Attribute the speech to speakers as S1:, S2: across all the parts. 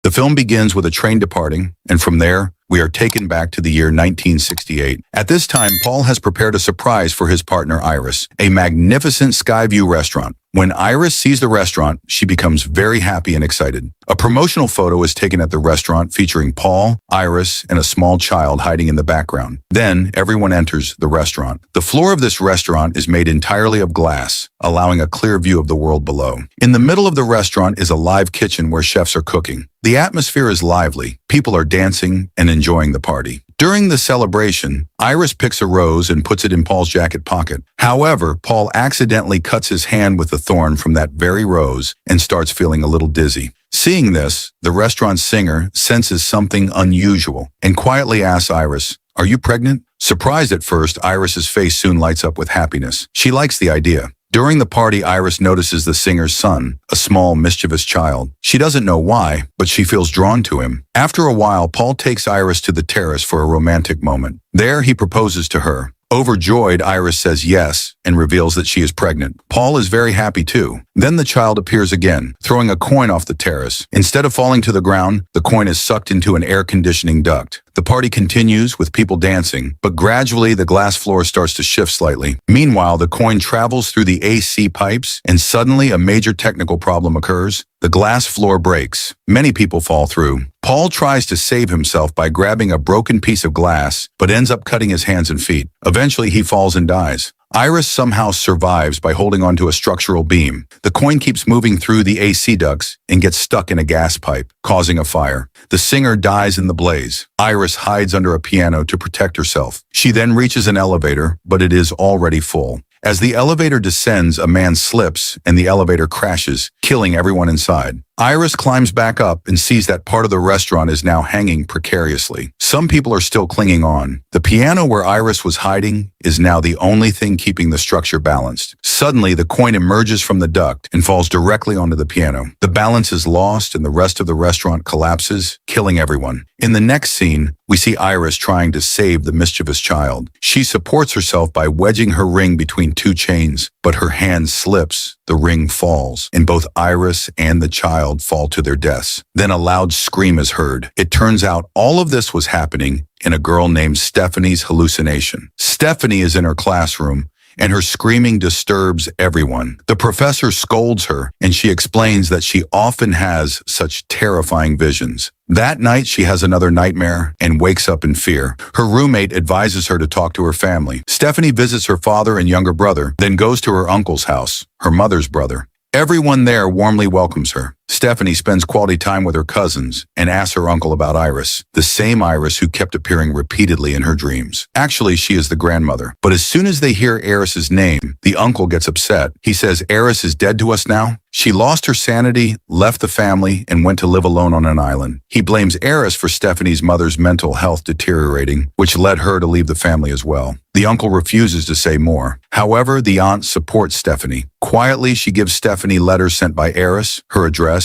S1: The film begins with a train departing, and from there, we are taken back to the year 1968. At this time, Paul has prepared a surprise for his partner Iris, a magnificent Skyview restaurant. When Iris sees the restaurant, she becomes very happy and excited. A promotional photo is taken at the restaurant featuring Paul, Iris, and a small child hiding in the background. Then, everyone enters the restaurant. The floor of this restaurant is made entirely of glass, allowing a clear view of the world below. In the middle of the restaurant is a live kitchen where chefs are cooking. The atmosphere is lively. People are dancing and enjoying the party. During the celebration, Iris picks a rose and puts it in Paul's jacket pocket. However, Paul accidentally cuts his hand with the thorn from that very rose and starts feeling a little dizzy. Seeing this, the restaurant singer senses something unusual and quietly asks Iris, "Are you pregnant?" Surprised at first, Iris's face soon lights up with happiness. She likes the idea. During the party, Iris notices the singer's son, a small, mischievous child. She doesn't know why, but she feels drawn to him. After a while, Paul takes Iris to the terrace for a romantic moment. There, he proposes to her. Overjoyed, Iris says yes and reveals that she is pregnant. Paul is very happy too. Then the child appears again, throwing a coin off the terrace. Instead of falling to the ground, the coin is sucked into an air conditioning duct. The party continues with people dancing, but gradually the glass floor starts to shift slightly. Meanwhile, the coin travels through the AC pipes, and suddenly a major technical problem occurs. The glass floor breaks. Many people fall through. Paul tries to save himself by grabbing a broken piece of glass, but ends up cutting his hands and feet. Eventually, he falls and dies. Iris somehow survives by holding onto a structural beam. The coin keeps moving through the AC ducts and gets stuck in a gas pipe, causing a fire. The singer dies in the blaze. Iris hides under a piano to protect herself. She then reaches an elevator, but it is already full. As the elevator descends, a man slips and the elevator crashes, killing everyone inside. Iris climbs back up and sees that part of the restaurant is now hanging precariously. Some people are still clinging on. The piano where Iris was hiding is now the only thing keeping the structure balanced. Suddenly, the coin emerges from the duct and falls directly onto the piano. The balance is lost and the rest of the restaurant collapses, killing everyone. In the next scene, we see Iris trying to save the mischievous child. She supports herself by wedging her ring between two chains, but her hand slips, the ring falls, and both Iris and the child fall to their deaths. Then a loud scream is heard. It turns out all of this was happening in a girl named Stephanie's hallucination. Stephanie is in her classroom, and her screaming disturbs everyone. The professor scolds her, and she explains that she often has such terrifying visions. That night, she has another nightmare and wakes up in fear. Her roommate advises her to talk to her family. Stephanie visits her father and younger brother, then goes to her uncle's house, her mother's brother. Everyone there warmly welcomes her. Stephanie spends quality time with her cousins and asks her uncle about Iris, the same Iris who kept appearing repeatedly in her dreams. Actually, she is the grandmother. But as soon as they hear Eris's name, the uncle gets upset. He says Eris is dead to us now. She lost her sanity, left the family, and went to live alone on an island. He blames Eris for Stephanie's mother's mental health deteriorating, which led her to leave the family as well. The uncle refuses to say more. However, the aunt supports Stephanie. Quietly, she gives Stephanie letters sent by Eris, her address,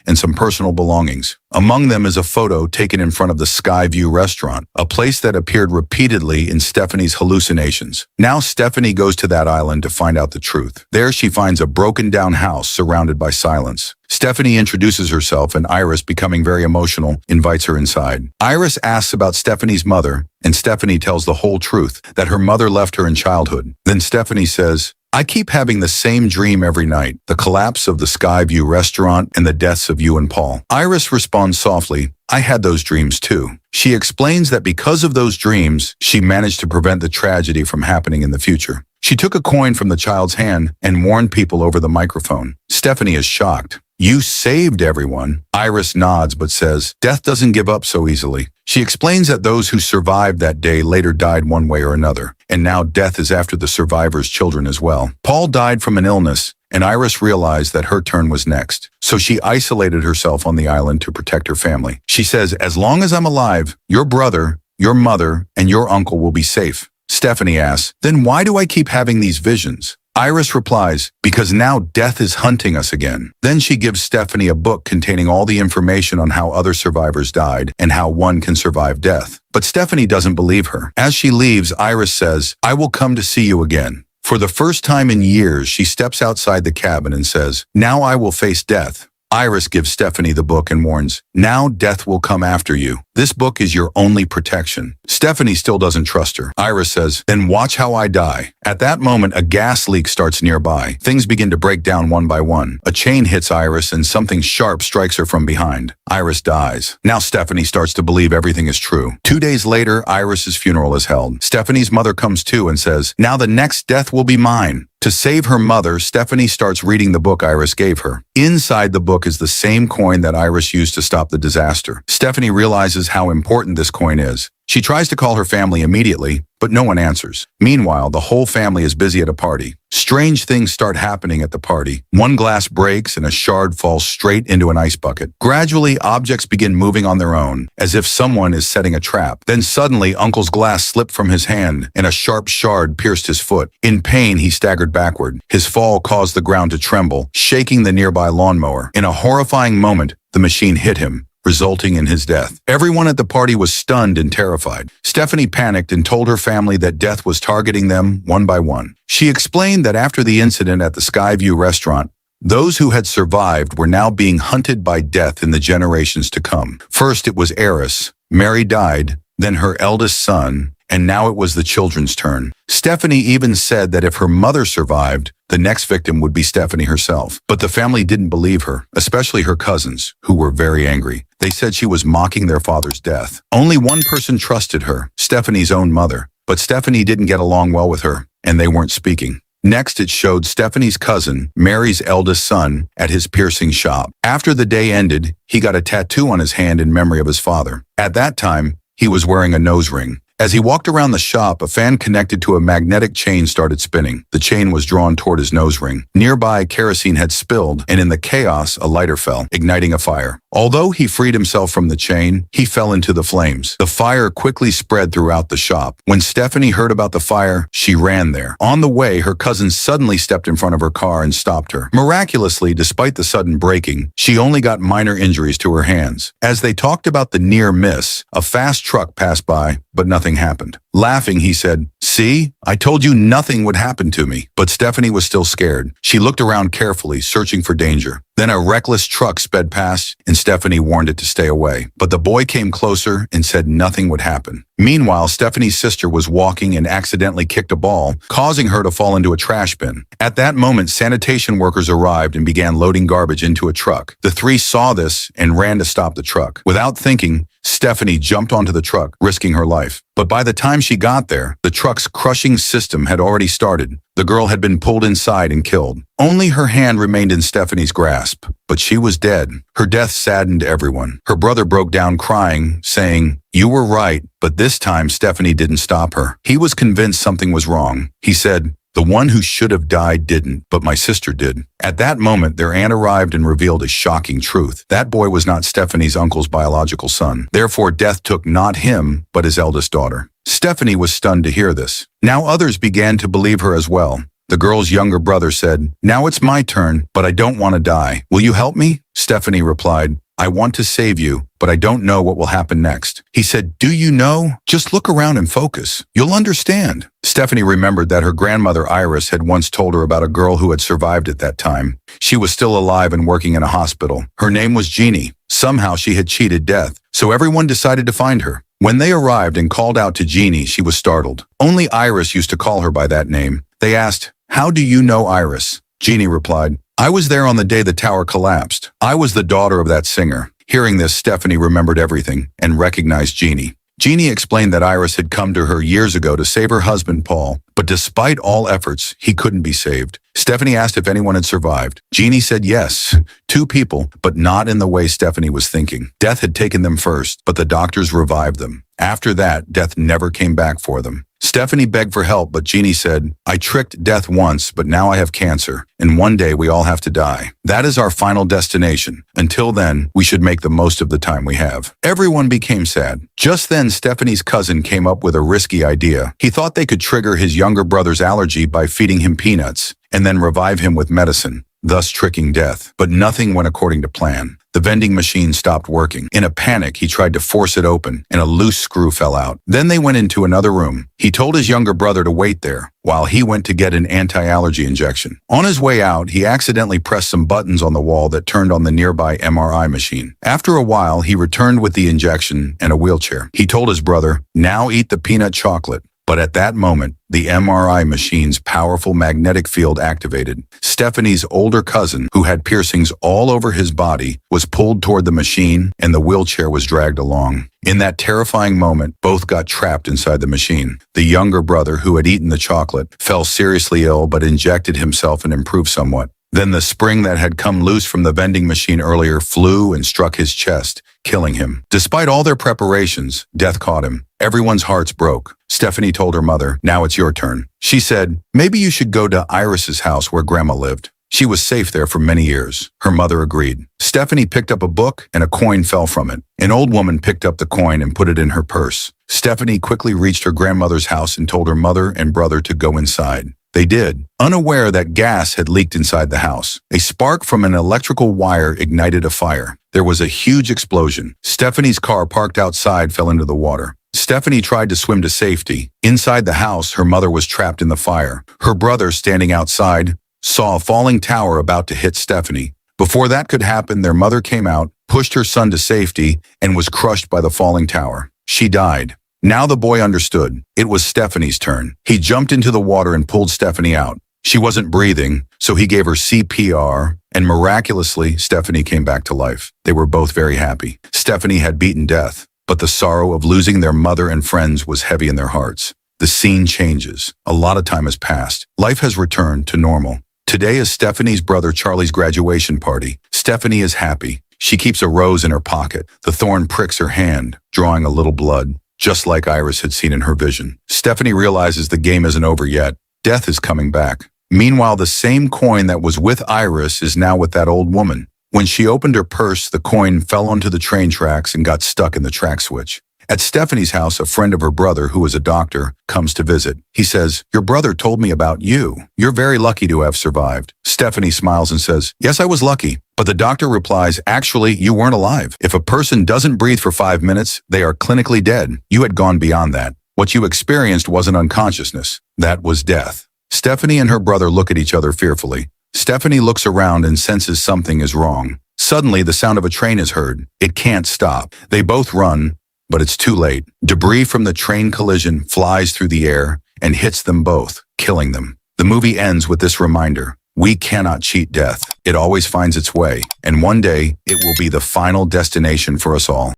S1: and some personal belongings. Among them is a photo taken in front of the Skyview restaurant, a place that appeared repeatedly in Stephanie's hallucinations. Now Stephanie goes to that island to find out the truth. There she finds a broken-down house surrounded by silence. Stephanie introduces herself, and Iris, becoming very emotional, invites her inside. Iris asks about Stephanie's mother, and Stephanie tells the whole truth, that her mother left her in childhood. Then Stephanie says, "I keep having the same dream every night, the collapse of the Skyview restaurant and the deaths of you and Paul." Iris responds softly, "I had those dreams too." She explains that because of those dreams, she managed to prevent the tragedy from happening in the future. She took a coin from the child's hand and warned people over the microphone. Stephanie is shocked. "You saved everyone." Iris nods but says, "Death doesn't give up so easily." She explains that those who survived that day later died one way or another, and now death is after the survivors' children as well. Paul died from an illness, and Iris realized that her turn was next. So she isolated herself on the island to protect her family. She says, "As long as I'm alive, your brother, your mother, and your uncle will be safe." Stephanie asks, "Then why do I keep having these visions?" Iris replies, "Because now death is hunting us again." Then she gives Stephanie a book containing all the information on how other survivors died and how one can survive death. But Stephanie doesn't believe her. As she leaves, Iris says, "I will come to see you again." For the first time in years, she steps outside the cabin and says, "Now I will face death, Iris gives Stephanie the book and warns, "Now death will come after you. This book is your only protection." Stephanie still doesn't trust her. Iris says, "Then watch how I die." At that moment, a gas leak starts nearby. Things begin to break down one by one. A chain hits Iris and something sharp strikes her from behind. Iris dies. Now Stephanie starts to believe everything is true. 2 days later, Iris's funeral is held. Stephanie's mother comes to and says, "Now the next death will be mine." To save her mother, Stephanie starts reading the book Iris gave her. Inside the book is the same coin that Iris used to stop the disaster. Stephanie realizes how important this coin is. She tries to call her family immediately, but no one answers. Meanwhile, the whole family is busy at a party. Strange things start happening at the party. One glass breaks and a shard falls straight into an ice bucket. Gradually, objects begin moving on their own, as if someone is setting a trap. Then suddenly, Uncle's glass slipped from his hand, and a sharp shard pierced his foot. In pain, he staggered backward. His fall caused the ground to tremble, shaking the nearby lawnmower. In a horrifying moment, the machine hit him, resulting in his death. Everyone at the party was stunned and terrified. Stephanie panicked and told her family that death was targeting them one by one. She explained that after the incident at the Skyview restaurant, those who had survived were now being hunted by death in the generations to come. First it was Eris. Mary died, then her eldest son, and now it was the children's turn. Stephanie even said that if her mother survived, the next victim would be Stephanie herself. But the family didn't believe her, especially her cousins, who were very angry. They said she was mocking their father's death. Only one person trusted her, Stephanie's own mother. But Stephanie didn't get along well with her, and they weren't speaking. Next, it showed Stephanie's cousin, Mary's eldest son, at his piercing shop. After the day ended, he got a tattoo on his hand in memory of his father. At that time, he was wearing a nose ring. As he walked around the shop, a fan connected to a magnetic chain started spinning. The chain was drawn toward his nose ring. Nearby, kerosene had spilled, and in the chaos, a lighter fell, igniting a fire. Although he freed himself from the chain, he fell into the flames. The fire quickly spread throughout the shop. When Stephanie heard about the fire, she ran there. On the way, her cousin suddenly stepped in front of her car and stopped her. Miraculously, despite the sudden braking, she only got minor injuries to her hands. As they talked about the near miss, a fast truck passed by, but nothing happened. Laughing, he said, "See, I told you nothing would happen to me." But Stephanie was still scared. She looked around carefully, searching for danger. Then a reckless truck sped past, and Stephanie warned it to stay away. But the boy came closer and said nothing would happen. Meanwhile, Stephanie's sister was walking and accidentally kicked a ball, causing her to fall into a trash bin. At that moment, sanitation workers arrived and began loading garbage into a truck. The three saw this and ran to stop the truck. Without thinking, Stephanie jumped onto the truck, risking her life. But by the time she got there, the truck's crushing system had already started. The girl had been pulled inside and killed. Only her hand remained in Stephanie's grasp, but she was dead. Her death saddened everyone. Her brother broke down crying, saying, "You were right," but this time Stephanie didn't stop her. He was convinced something was wrong. He said, "The one who should have died didn't, but my sister did." At that moment, their aunt arrived and revealed a shocking truth. That boy was not Stephanie's uncle's biological son. Therefore, death took not him, but his eldest daughter. Stephanie was stunned to hear this. Now others began to believe her as well. The girl's younger brother said, "Now it's my turn, but I don't want to die. Will you help me?" Stephanie replied, "I want to save you, but I don't know what will happen next." He said, "Do you know? Just look around and focus. You'll understand." Stephanie remembered that her grandmother Iris had once told her about a girl who had survived at that time. She was still alive and working in a hospital. Her name was Jeannie. Somehow she had cheated death, so everyone decided to find her. When they arrived and called out to Jeannie, she was startled. Only Iris used to call her by that name. They asked, "How do you know Iris?" Jeannie replied, "I was there on the day the tower collapsed. I was the daughter of that singer." Hearing this, Stephanie remembered everything and recognized Jeannie. Jeannie explained that Iris had come to her years ago to save her husband, Paul, but despite all efforts, he couldn't be saved. Stephanie asked if anyone had survived. Jeannie said yes, 2 people, but not in the way Stephanie was thinking. Death had taken them first, but the doctors revived them. After that, death never came back for them. Stephanie begged for help, but Jeannie said, "I tricked death once, but now I have cancer, and one day we all have to die. That is our final destination. Until then, we should make the most of the time we have." Everyone became sad. Just then, Stephanie's cousin came up with a risky idea. He thought they could trigger his younger brother's allergy by feeding him peanuts, and then revive him with medicine, thus tricking death. But nothing went according to plan. The vending machine stopped working. In a panic, he tried to force it open, and a loose screw fell out. Then they went into another room. He told his younger brother to wait there, while he went to get an anti-allergy injection. On his way out, he accidentally pressed some buttons on the wall that turned on the nearby MRI machine. After a while, he returned with the injection and a wheelchair. He told his brother, "Now eat the peanut chocolate." But at that moment, the MRI machine's powerful magnetic field activated. Stephanie's older cousin, who had piercings all over his body, was pulled toward the machine, and the wheelchair was dragged along. In that terrifying moment, both got trapped inside the machine. The younger brother, who had eaten the chocolate, fell seriously ill but injected himself and improved somewhat. Then the spring that had come loose from the vending machine earlier flew and struck his chest, killing him. Despite all their preparations, death caught him. Everyone's hearts broke. Stephanie told her mother, "Now it's your turn." She said, "Maybe you should go to Iris's house where Grandma lived. She was safe there for many years." Her mother agreed. Stephanie picked up a book and a coin fell from it. An old woman picked up the coin and put it in her purse. Stephanie quickly reached her grandmother's house and told her mother and brother to go inside. They did, unaware that gas had leaked inside the house. A spark from an electrical wire ignited a fire. There was a huge explosion. Stephanie's car parked outside fell into the water. Stephanie tried to swim to safety. Inside the house, her mother was trapped in the fire. Her brother, standing outside, saw a falling tower about to hit Stephanie. Before that could happen, their mother came out, pushed her son to safety, and was crushed by the falling tower. She died. Now the boy understood. It was Stephanie's turn. He jumped into the water and pulled Stephanie out. She wasn't breathing, so he gave her CPR, and miraculously, Stephanie came back to life. They were both very happy. Stephanie had beaten death, but the sorrow of losing their mother and friends was heavy in their hearts. The scene changes. A lot of time has passed. Life has returned to normal. Today is Stephanie's brother Charlie's graduation party. Stephanie is happy. She keeps a rose in her pocket. The thorn pricks her hand, drawing a little blood, just like Iris had seen in her vision. Stephanie realizes the game isn't over yet. Death is coming back. Meanwhile, the same coin that was with Iris is now with that old woman. When she opened her purse, the coin fell onto the train tracks and got stuck in the track switch. At Stephanie's house, a friend of her brother, who is a doctor, comes to visit. He says, "Your brother told me about you. You're very lucky to have survived." Stephanie smiles and says, "Yes, I was lucky." But the doctor replies, "Actually, you weren't alive. If a person doesn't breathe for 5 minutes, they are clinically dead. You had gone beyond that. What you experienced wasn't unconsciousness. That was death." Stephanie and her brother look at each other fearfully. Stephanie looks around and senses something is wrong. Suddenly, the sound of a train is heard. It can't stop. They both run, but it's too late. Debris from the train collision flies through the air and hits them both, killing them. The movie ends with this reminder: we cannot cheat death. It always finds its way, and one day it will be the final destination for us all.